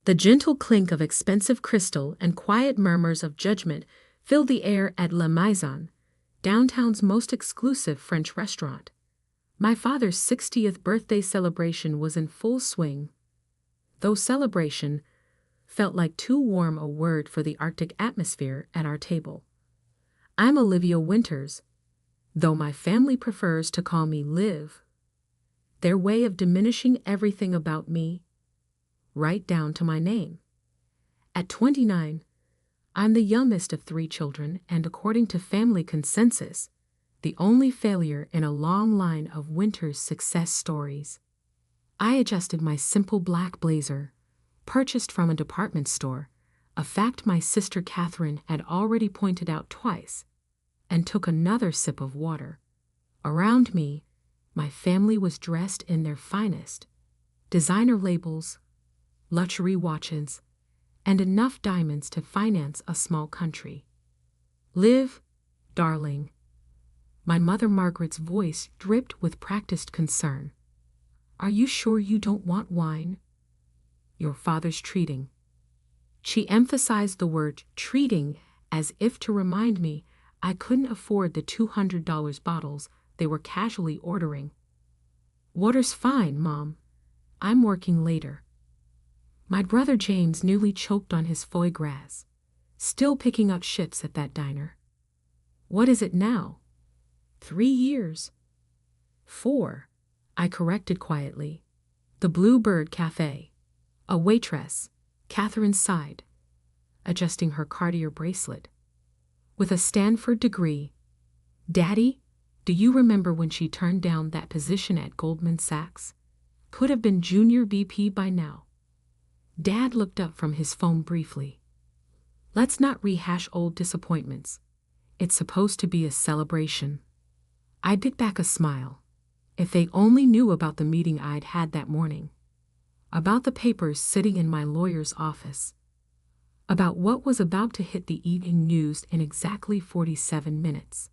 The gentle clink of expensive crystal and quiet murmurs of judgment filled the air at La Maison, downtown's most exclusive French restaurant. My father's 60th birthday celebration was in full swing, though celebration felt like too warm a word for the Arctic atmosphere at our table. I'm Olivia Winters, though my family prefers to call me Liv. Their way of diminishing everything about me, right down to my name. At 29, I'm the youngest of 3 children and, according to family consensus, the only failure in a long line of Winters' success stories. I adjusted my simple black blazer, purchased from a department store, a fact my sister Catherine had already pointed out twice, and took another sip of water. Around me, my family was dressed in their finest, designer labels, luxury watches, and enough diamonds to finance a small country. Liv, darling. My mother Margaret's voice dripped with practiced concern. Are you sure you don't want wine? Your father's treating. She emphasized the word treating as if to remind me I couldn't afford the $200 bottles they were casually ordering. Water's fine, Mom. I'm working later. My brother James nearly choked on his foie gras, still picking up shifts at that diner. What is it now? 3 years. 4, I corrected quietly. The Bluebird Cafe. A waitress, Catherine sighed, adjusting her Cartier bracelet. With a Stanford degree. Daddy, do you remember when she turned down that position at Goldman Sachs? Could have been junior VP by now. Dad looked up from his phone briefly. Let's not rehash old disappointments. It's supposed to be a celebration. I bit back a smile. If they only knew about the meeting I'd had that morning. About the papers sitting in my lawyer's office. About what was about to hit the evening news in exactly 47 minutes.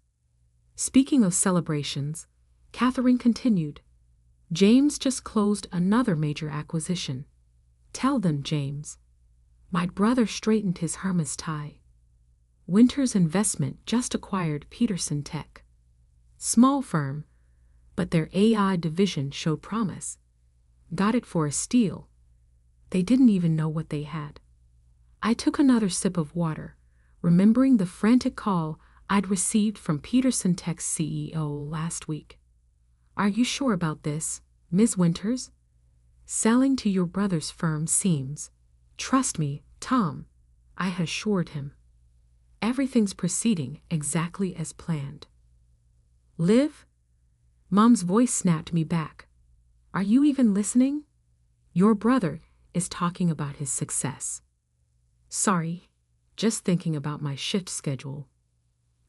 Speaking of celebrations, Catherine continued. James just closed another major acquisition. Tell them, James. My brother straightened his Hermes tie. Winters Investment just acquired Peterson Tech. Small firm, but their AI division showed promise. Got it for a steal. They didn't even know what they had. I took another sip of water, remembering the frantic call I'd received from Peterson Tech's CEO last week. Are you sure about this, Ms. Winters? Selling to your brother's firm seems. Trust me, Tom, I had assured him. Everything's proceeding exactly as planned. Liv? Mom's voice snapped me back. Are you even listening? Your brother is talking about his success. Sorry, just thinking about my shift schedule.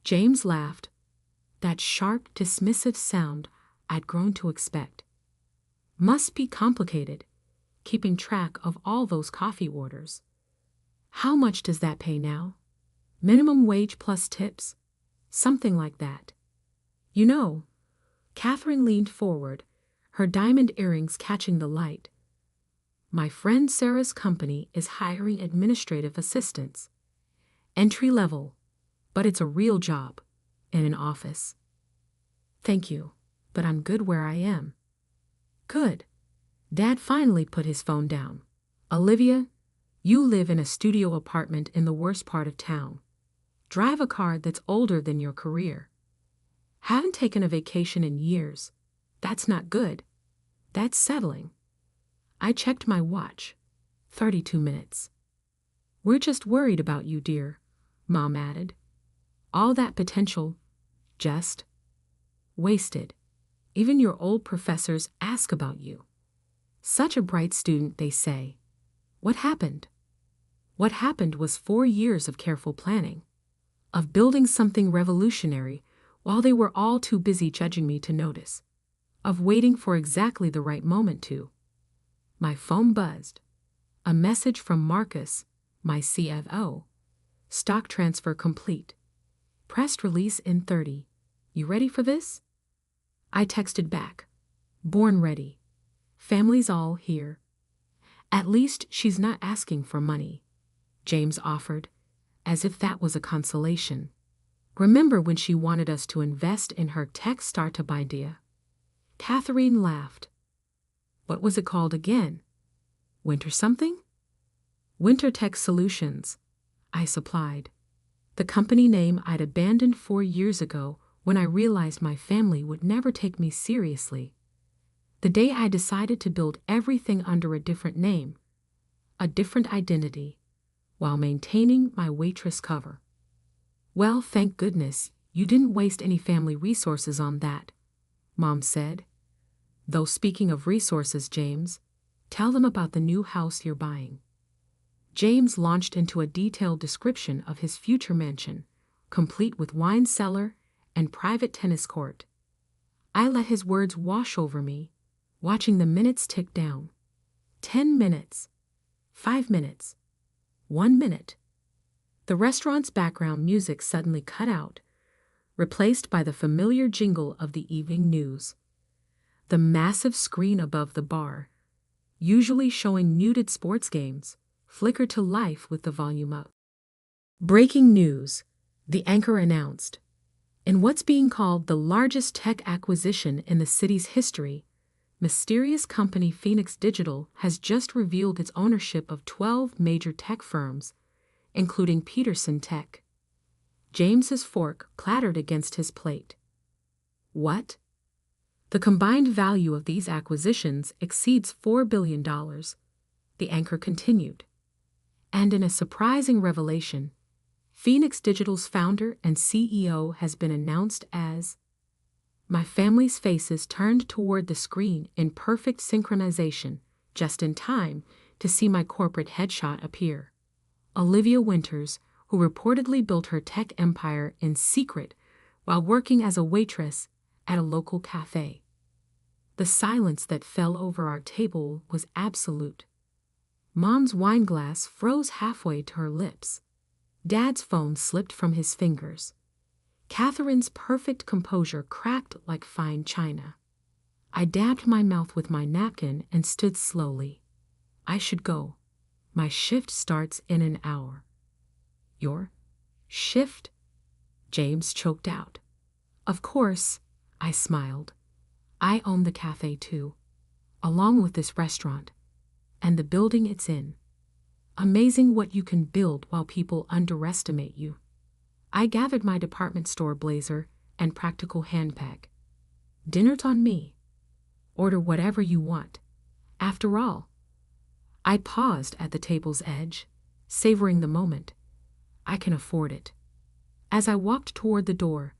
James laughed, that sharp, dismissive sound I'd grown to expect. Must be complicated, keeping track of all those coffee orders. How much does that pay now? Minimum wage plus tips? Something like that. You know, Catherine leaned forward, her diamond earrings catching the light. My friend Sarah's company is hiring administrative assistants. Entry level, but it's a real job, in an office. Thank you, but I'm good where I am. Good. Dad finally put his phone down. Olivia, you live in a studio apartment in the worst part of town. Drive a car that's older than your career. Haven't taken a vacation in years. That's not good. That's settling. I checked my watch. 32 minutes. We're just worried about you, dear, Mom added. All that potential, just wasted. Even your old professors ask about you. Such a bright student, they say. What happened? What happened was 4 years of careful planning, of building something revolutionary while they were all too busy judging me to notice, of waiting for exactly the right moment to. My phone buzzed. A message from Marcus, my CFO. Stock transfer complete. Press release in 30. You ready for this? I texted back. Born ready. Family's all here. At least she's not asking for money, James offered, as if that was a consolation. Remember when she wanted us to invest in her tech startup idea? Catherine laughed. What was it called again? Winter something? Winter Tech Solutions, I supplied. The company name I'd abandoned 4 years ago when I realized my family would never take me seriously. The day I decided to build everything under a different name, a different identity, while maintaining my waitress cover. Well, thank goodness, you didn't waste any family resources on that, Mom said. Though speaking of resources, James, tell them about the new house you're buying. James launched into a detailed description of his future mansion, complete with wine cellar and private tennis court. I let his words wash over me, watching the minutes tick down. 10 minutes. 5 minutes. 1 minute. The restaurant's background music suddenly cut out, replaced by the familiar jingle of the evening news. The massive screen above the bar, usually showing muted sports games, flickered to life with the volume up. Breaking news, the anchor announced. In what's being called the largest tech acquisition in the city's history, mysterious company Phoenix Digital has just revealed its ownership of 12 major tech firms, including Peterson Tech. James's fork clattered against his plate. What? The combined value of these acquisitions exceeds $4 billion, the anchor continued. And in a surprising revelation, Phoenix Digital's founder and CEO has been announced as. My family's faces turned toward the screen in perfect synchronization, just in time to see my corporate headshot appear. Olivia Winters, who reportedly built her tech empire in secret while working as a waitress at a local cafe. The silence that fell over our table was absolute. Mom's wine glass froze halfway to her lips. Dad's phone slipped from his fingers. Catherine's perfect composure cracked like fine china. I dabbed my mouth with my napkin and stood slowly. I should go. My shift starts in an hour. Your shift? James choked out. Of course, I smiled. I own the cafe too, along with this restaurant, and the building it's in. Amazing what you can build while people underestimate you. I gathered my department store blazer and practical handbag. Dinner's on me. Order whatever you want. After all, I paused at the table's edge, savoring the moment. I can afford it. As I walked toward the door,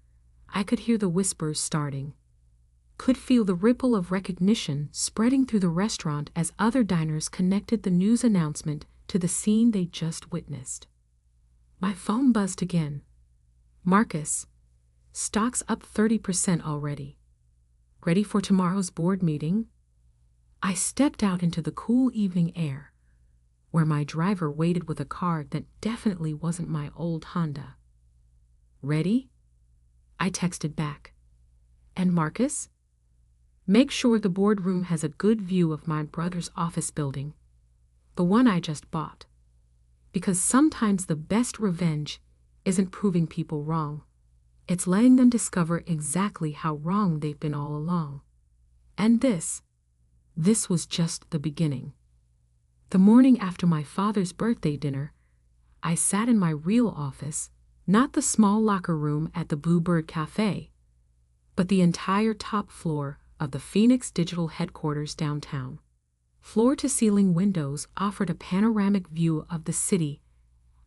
I could hear the whispers starting. Could feel the ripple of recognition spreading through the restaurant as other diners connected the news announcement to the scene they just witnessed. My phone buzzed again. Marcus, stock's up 30% already. Ready for tomorrow's board meeting? I stepped out into the cool evening air, where my driver waited with a car that definitely wasn't my old Honda. Ready? I texted back. And Marcus? Make sure the boardroom has a good view of my brother's office building, the one I just bought. Because sometimes the best revenge isn't proving people wrong. It's letting them discover exactly how wrong they've been all along. And this was just the beginning. The morning after my father's birthday dinner, I sat in my real office, not the small locker room at the Bluebird Cafe, but the entire top floor of the Phoenix Digital headquarters downtown. Floor-to-ceiling windows offered a panoramic view of the city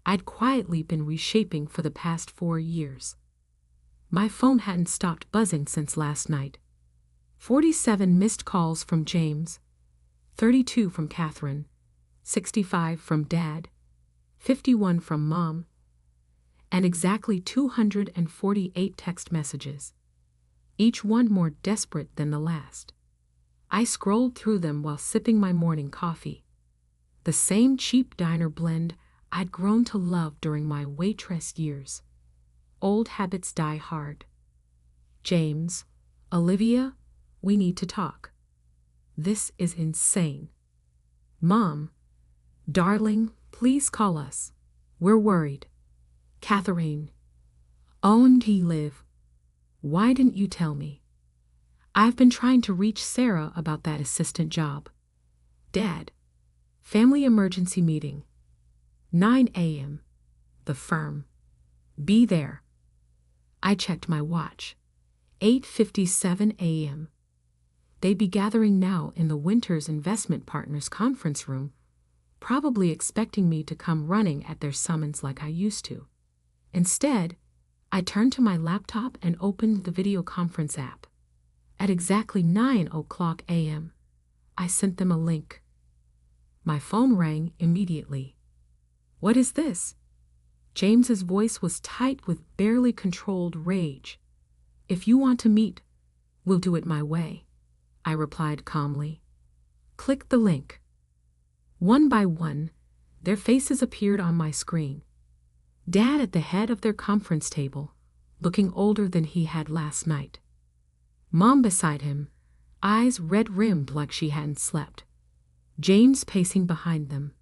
I'd quietly been reshaping for the past 4 years. My phone hadn't stopped buzzing since last night. 47 missed calls from James, 32 from Catherine, 65 from Dad, 51 from Mom, and exactly 248 text messages, each one more desperate than the last. I scrolled through them while sipping my morning coffee, the same cheap diner blend I'd grown to love during my waitress years. Old habits die hard. James, Olivia, we need to talk. This is insane. Mom, darling, please call us. We're worried. Catherine. Owned he live. Why didn't you tell me? I've been trying to reach Sarah about that assistant job. Dad. Family emergency meeting. 9 a.m. The firm. Be there. I checked my watch. 8:57 a.m. They'd be gathering now in the Winters Investment Partners conference room, probably expecting me to come running at their summons like I used to. Instead, I turned to my laptop and opened the video conference app. At exactly 9:00 a.m., I sent them a link. My phone rang immediately. What is this? James's voice was tight with barely controlled rage. If you want to meet, we'll do it my way, I replied calmly. Click the link. One by one, their faces appeared on my screen. Dad at the head of their conference table, looking older than he had last night. Mom beside him, eyes red-rimmed like she hadn't slept. James pacing behind them,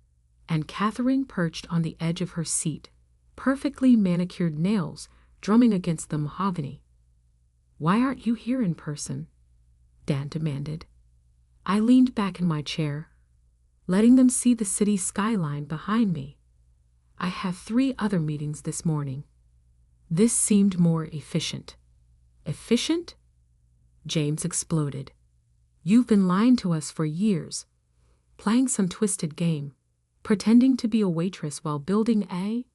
and Catherine perched on the edge of her seat, perfectly manicured nails drumming against the mahogany. Why aren't you here in person? Dad demanded. I leaned back in my chair, letting them see the city skyline behind me. I have 3 other meetings this morning. This seemed more efficient. Efficient? James exploded. You've been lying to us for years, playing some twisted game, pretending to be a waitress while building a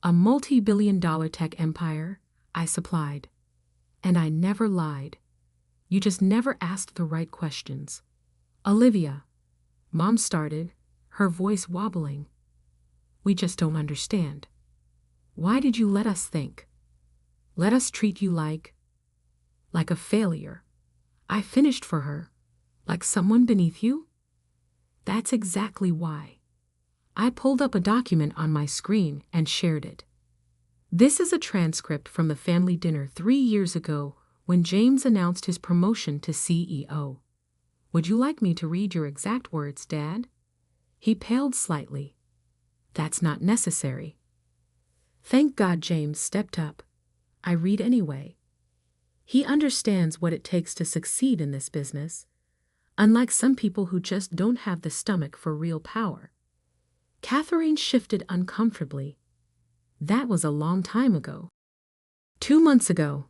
multi-billion-dollar tech empire, I supplied. And I never lied. You just never asked the right questions. Olivia, Mom started, her voice wobbling. We just don't understand. Why did you let us think? Let us treat you like a failure. I finished for her, like someone beneath you? That's exactly why. I pulled up a document on my screen and shared it. This is a transcript from the family dinner 3 years ago when James announced his promotion to CEO. Would you like me to read your exact words, Dad? He paled slightly. That's not necessary. Thank God James stepped up. I read anyway. He understands what it takes to succeed in this business, unlike some people who just don't have the stomach for real power. Catherine shifted uncomfortably. That was a long time ago. 2 months ago,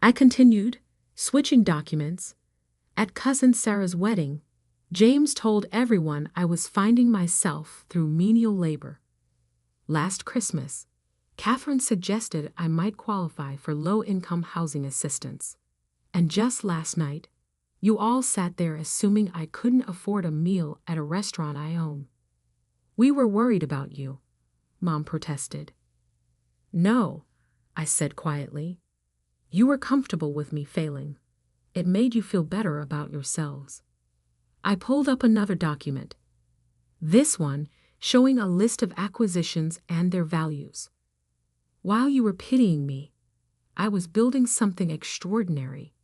I continued, switching documents. At Cousin Sarah's wedding, James told everyone I was finding myself through menial labor. Last Christmas, Catherine suggested I might qualify for low-income housing assistance. And just last night, you all sat there assuming I couldn't afford a meal at a restaurant I own. We were worried about you, Mom protested. No, I said quietly. You were comfortable with me failing. It made you feel better about yourselves. I pulled up another document. This one showing a list of acquisitions and their values. While you were pitying me, I was building something extraordinary.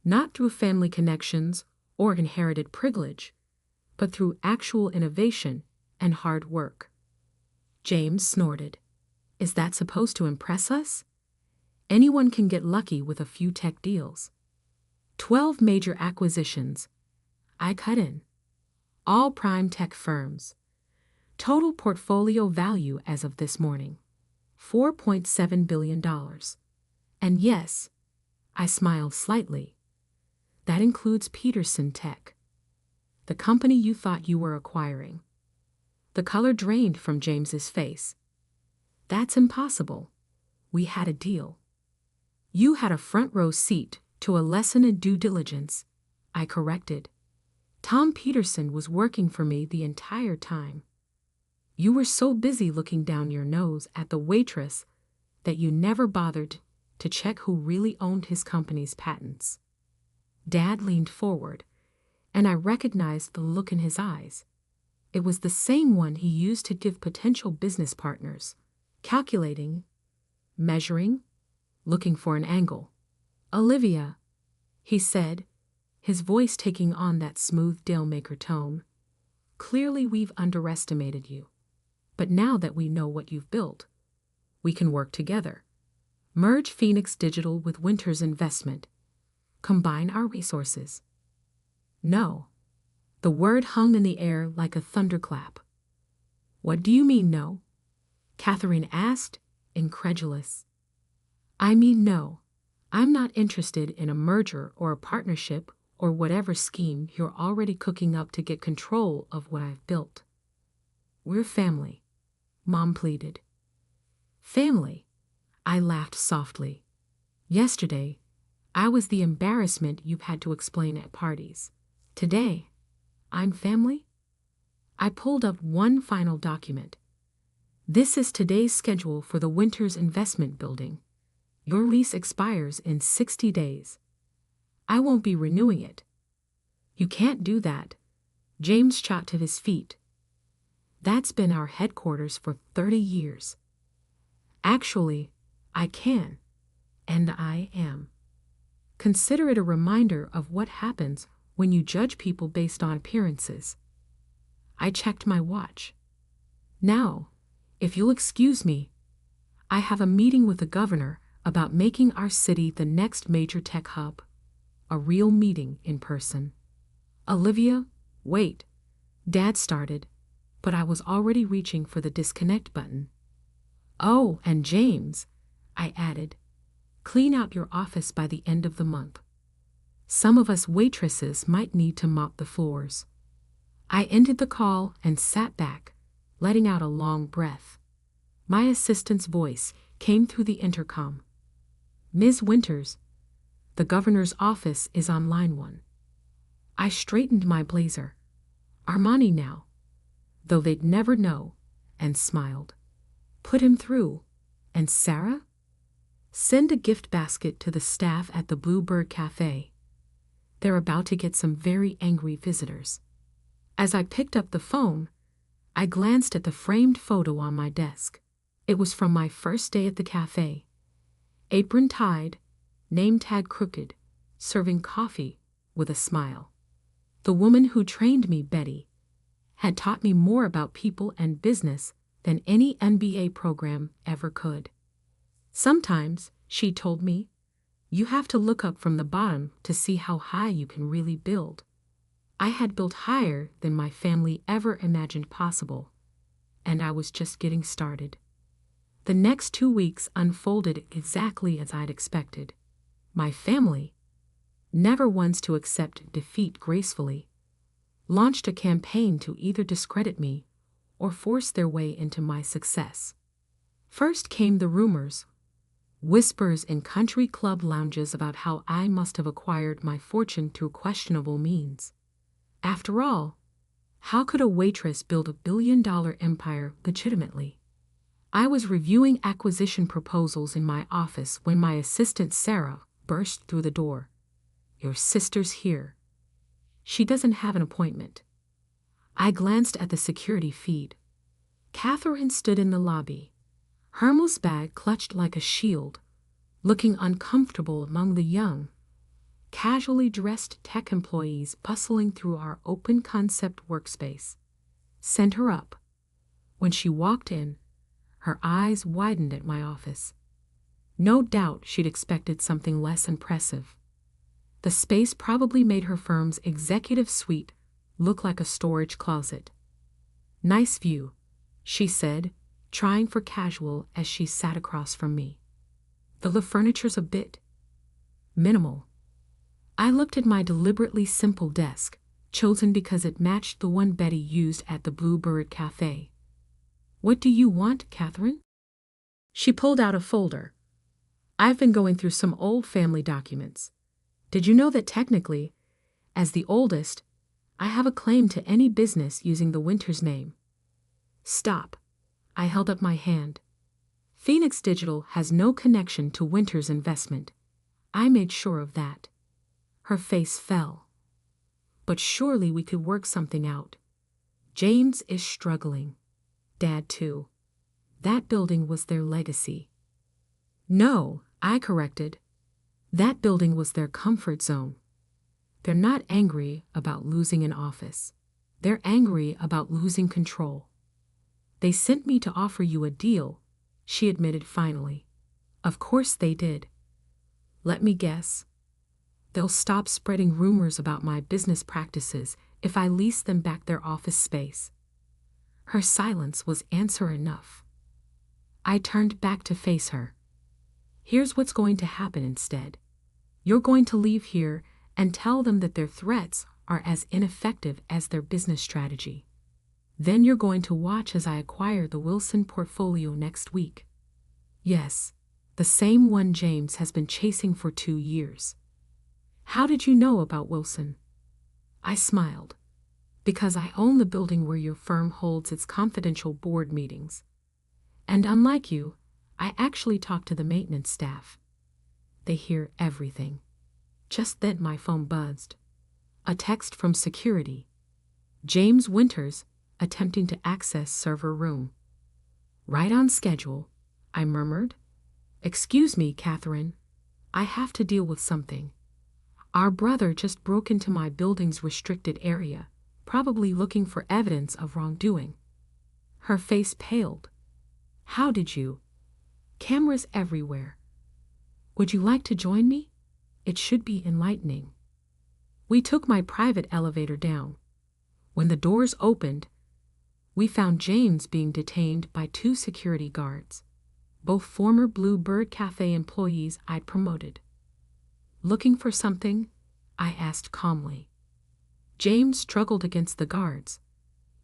Not through family connections or inherited privilege, but through actual innovation and hard work. James snorted. Is that supposed to impress us? Anyone can get lucky with a few tech deals. 12 major acquisitions. I cut in. All prime tech firms. Total portfolio value as of this morning, $4.7 billion. And yes, I smiled slightly. That includes Peterson Tech, the company you thought you were acquiring. The color drained from James's face. That's impossible. We had a deal. You had a front row seat to a lesson in due diligence, I corrected. Tom Peterson was working for me the entire time. You were so busy looking down your nose at the waitress that you never bothered to check who really owned his company's patents. Dad leaned forward, and I recognized the look in his eyes. It was the same one he used to give potential business partners, calculating, measuring, looking for an angle. Olivia, he said, his voice taking on that smooth dealmaker tone. Clearly we've underestimated you. But now that we know what you've built, we can work together. Merge Phoenix Digital with Winter's investment. Combine our resources. No. The word hung in the air like a thunderclap. What do you mean, no? Catherine asked, incredulous. I mean, no. I'm not interested in a merger or a partnership or whatever scheme you're already cooking up to get control of what I've built. We're family, Mom pleaded. Family? I laughed softly. Yesterday, I was the embarrassment you've had to explain at parties. Today, I'm family? I pulled up one final document. This is today's schedule for the Winter's investment building. Your lease expires in 60 days. I won't be renewing it. You can't do that. James shot to his feet. That's been our headquarters for 30 years. Actually, I can, and I am. Consider it a reminder of what happens when you judge people based on appearances. I checked my watch. Now, if you'll excuse me, I have a meeting with the governor about making our city the next major tech hub. A real meeting in person. Olivia, wait. Dad started, but I was already reaching for the disconnect button. Oh, and James, I added, clean out your office by the end of the month. Some of us waitresses might need to mop the floors. I ended the call and sat back, letting out a long breath. My assistant's voice came through the intercom. Ms. Winters, the governor's office is on line 1. I straightened my blazer. Armani now, though they'd never know, and smiled. Put him through. And Sarah? Send a gift basket to the staff at the Bluebird Cafe. They're about to get some very angry visitors. As I picked up the phone, I glanced at the framed photo on my desk. It was from my first day at the cafe. Apron tied, name tag crooked, serving coffee with a smile. The woman who trained me, Betty, had taught me more about people and business than any MBA program ever could. Sometimes, she told me, you have to look up from the bottom to see how high you can really build. I had built higher than my family ever imagined possible, and I was just getting started. The next 2 weeks unfolded exactly as I'd expected. My family, never ones to accept defeat gracefully, launched a campaign to either discredit me or force their way into my success. First came the rumors, whispers in country club lounges about how I must have acquired my fortune through questionable means. After all, how could a waitress build a billion-dollar empire legitimately? I was reviewing acquisition proposals in my office when my assistant Sarah burst through the door. Your sister's here. She doesn't have an appointment. I glanced at the security feed. Catherine stood in the lobby, Hermel's bag clutched like a shield, looking uncomfortable among the young, casually dressed tech employees bustling through our open-concept workspace. Sent her up. When she walked in, her eyes widened at my office. No doubt she'd expected something less impressive. The space probably made her firm's executive suite look like a storage closet. Nice view, she said, trying for casual as she sat across from me. Though the furniture's a bit minimal. I looked at my deliberately simple desk, chosen because it matched the one Betty used at the Bluebird Cafe. What do you want, Catherine? She pulled out a folder. I've been going through some old family documents. Did you know that technically, as the oldest, I have a claim to any business using the Winters name? Stop. I held up my hand. Phoenix Digital has no connection to Winters' investment. I made sure of that. Her face fell. But surely we could work something out. James is struggling. Dad too. That building was their legacy. No, I corrected. That building was their comfort zone. They're not angry about losing an office. They're angry about losing control. They sent me to offer you a deal, she admitted finally. Of course they did. Let me guess. They'll stop spreading rumors about my business practices if I lease them back their office space. Her silence was answer enough. I turned back to face her. Here's what's going to happen instead. You're going to leave here and tell them that their threats are as ineffective as their business strategy. Then you're going to watch as I acquire the Wilson portfolio next week. Yes, the same one James has been chasing for 2 years. How did you know about Wilson? I smiled. Because I own the building where your firm holds its confidential board meetings. And unlike you, I actually talk to the maintenance staff. They hear everything. Just then my phone buzzed. A text from security. James Winters attempting to access server room. Right on schedule, I murmured. Excuse me, Catherine. I have to deal with something. Our brother just broke into my building's restricted area, probably looking for evidence of wrongdoing. Her face paled. How did you? Cameras everywhere. Would you like to join me? It should be enlightening. We took my private elevator down. When the doors opened, we found James being detained by 2 security guards, both former Blue Bird Cafe employees I'd promoted. Looking for something? I asked calmly. James struggled against the guards.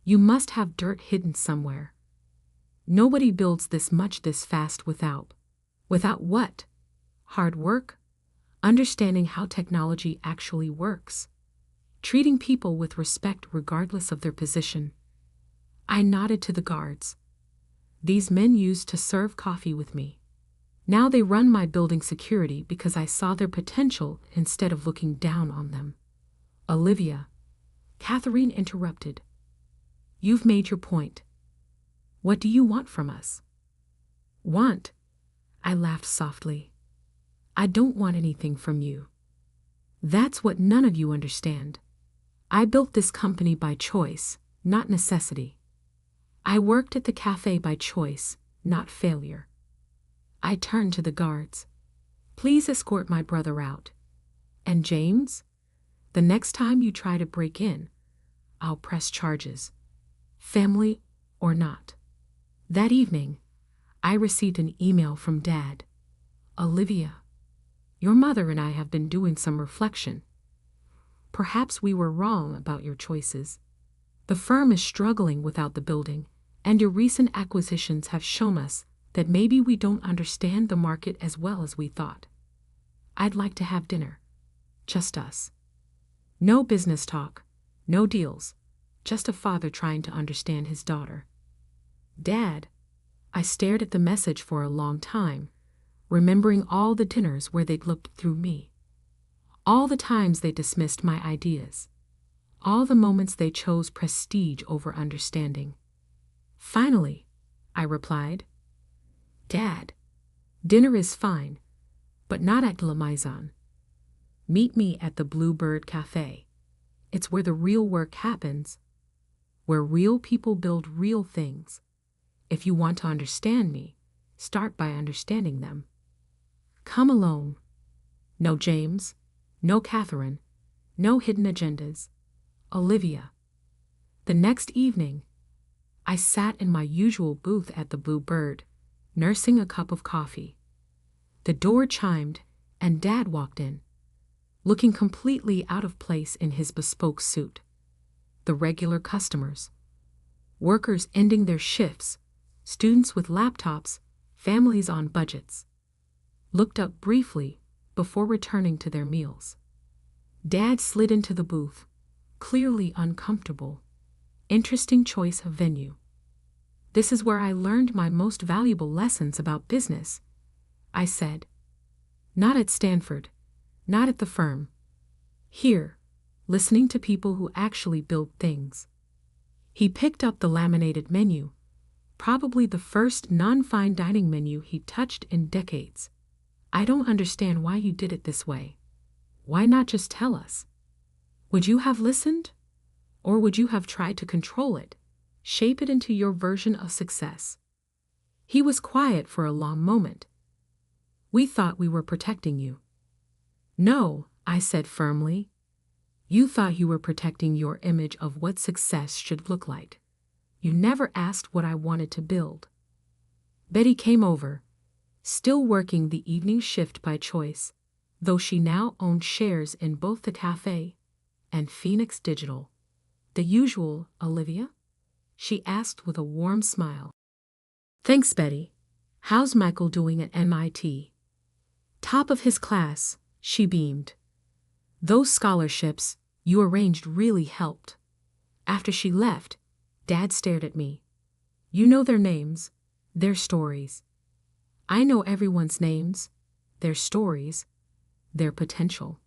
You must have dirt hidden somewhere. Nobody builds this much this fast without. Without what? Hard work? Understanding how technology actually works. Treating people with respect regardless of their position. I nodded to the guards. These men used to serve coffee with me. Now they run my building security because I saw their potential instead of looking down on them. Olivia, Catherine interrupted. You've made your point. What do you want from us? Want? I laughed softly. I don't want anything from you. That's what none of you understand. I built this company by choice, not necessity. I worked at the cafe by choice, not failure. I turned to the guards. Please escort my brother out. And James? The next time you try to break in, I'll press charges. Family or not. That evening, I received an email from Dad. Olivia, your mother and I have been doing some reflection. Perhaps we were wrong about your choices. The firm is struggling without the building, and your recent acquisitions have shown us that maybe we don't understand the market as well as we thought. I'd like to have dinner. Just us. No business talk, no deals, just a father trying to understand his daughter. Dad, I stared at the message for a long time, remembering all the dinners where they'd looked through me. All the times they dismissed my ideas. All the moments they chose prestige over understanding. Finally, I replied, Dad, dinner is fine, but not at La Maison. Meet me at the Blue Bird Cafe. It's where the real work happens, where real people build real things. If you want to understand me, start by understanding them. Come alone. No James, no Catherine, no hidden agendas. Olivia. The next evening, I sat in my usual booth at the Blue Bird, nursing a cup of coffee. The door chimed, and Dad walked in, looking completely out of place in his bespoke suit. The regular customers. Workers ending their shifts, students with laptops, families on budgets. Looked up briefly before returning to their meals. Dad slid into the booth, clearly uncomfortable. Interesting choice of venue. This is where I learned my most valuable lessons about business, I said. Not at Stanford, not at the firm. Here, listening to people who actually build things. He picked up the laminated menu, probably the first non-fine dining menu he'd touched in decades. I don't understand why you did it this way. Why not just tell us? Would you have listened? Or would you have tried to control it, shape it into your version of success? He was quiet for a long moment. We thought we were protecting you. No, I said firmly. You thought you were protecting your image of what success should look like. You never asked what I wanted to build. Betty came over, still working the evening shift by choice, though she now owned shares in both the cafe and Phoenix Digital. The usual, Olivia? She asked with a warm smile. Thanks, Betty. How's Michael doing at MIT? Top of his class, she beamed. Those scholarships you arranged really helped. After she left, Dad stared at me. You know their names, their stories. I know everyone's names, their stories, their potential.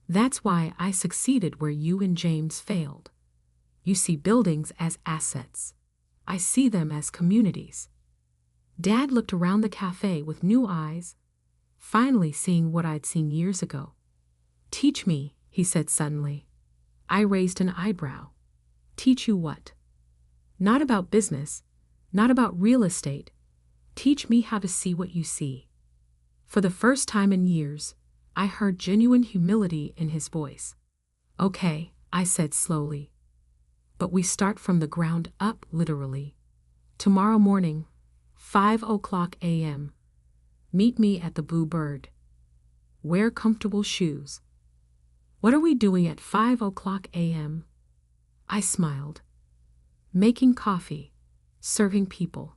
That's why I succeeded where you and James failed. You see buildings as assets. I see them as communities. Dad looked around the cafe with new eyes, finally seeing what I'd seen years ago. Teach me, he said suddenly. I raised an eyebrow. Teach you what? Not about business, not about real estate. Teach me how to see what you see. For the first time in years, I heard genuine humility in his voice. Okay, I said slowly. But we start from the ground up, literally. Tomorrow morning, 5:00 a.m. Meet me at the Blue Bird. Wear comfortable shoes. What are we doing at 5:00 a.m.? I smiled. Making coffee, serving people.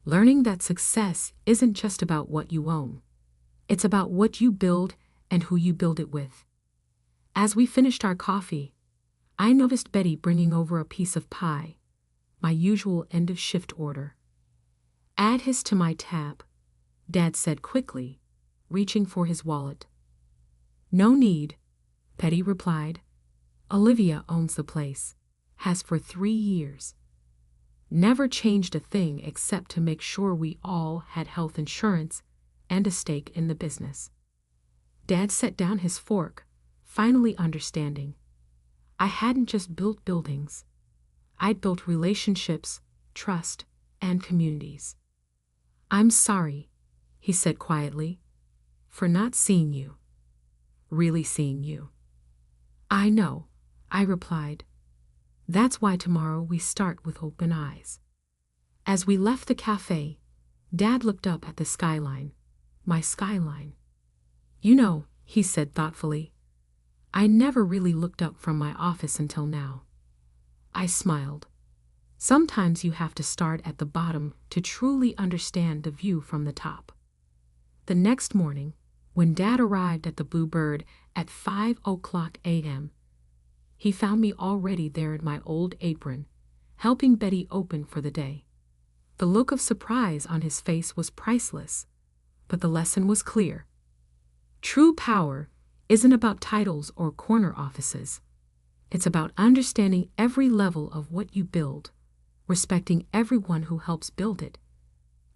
Learning that success isn't just about what you own. It's about what you build and who you build it with. As we finished our coffee, I noticed Betty bringing over a piece of pie, my usual end-of-shift order. Add his to my tab, Dad said quickly, reaching for his wallet. No need, Betty replied. Olivia owns the place, has for 3 years. Never changed a thing except to make sure we all had health insurance and a stake in the business. Dad set down his fork, finally understanding. I hadn't just built buildings. I'd built relationships, trust, and communities. I'm sorry, he said quietly, for not seeing you. Really seeing you. I know, I replied. That's why tomorrow we start with open eyes. As we left the cafe, Dad looked up at the skyline, my skyline. You know, he said thoughtfully, I never really looked up from my office until now. I smiled. Sometimes you have to start at the bottom to truly understand the view from the top. The next morning, when Dad arrived at the Blue Bird at 5:00 a.m., he found me already there in my old apron, helping Betty open for the day. The look of surprise on his face was priceless, but the lesson was clear. True power isn't about titles or corner offices. It's about understanding every level of what you build, respecting everyone who helps build it,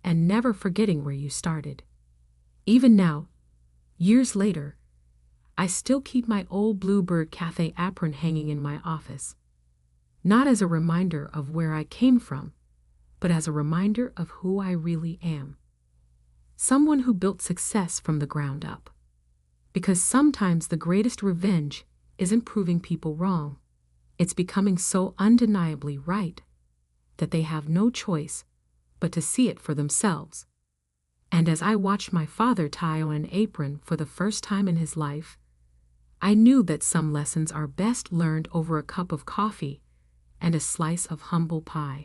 and never forgetting where you started. Even now, years later, I still keep my old Bluebird Cafe apron hanging in my office. Not as a reminder of where I came from, but as a reminder of who I really am. Someone who built success from the ground up. Because sometimes the greatest revenge isn't proving people wrong. It's becoming so undeniably right that they have no choice but to see it for themselves. And as I watched my father tie on an apron for the first time in his life, I knew that some lessons are best learned over a cup of coffee and a slice of humble pie.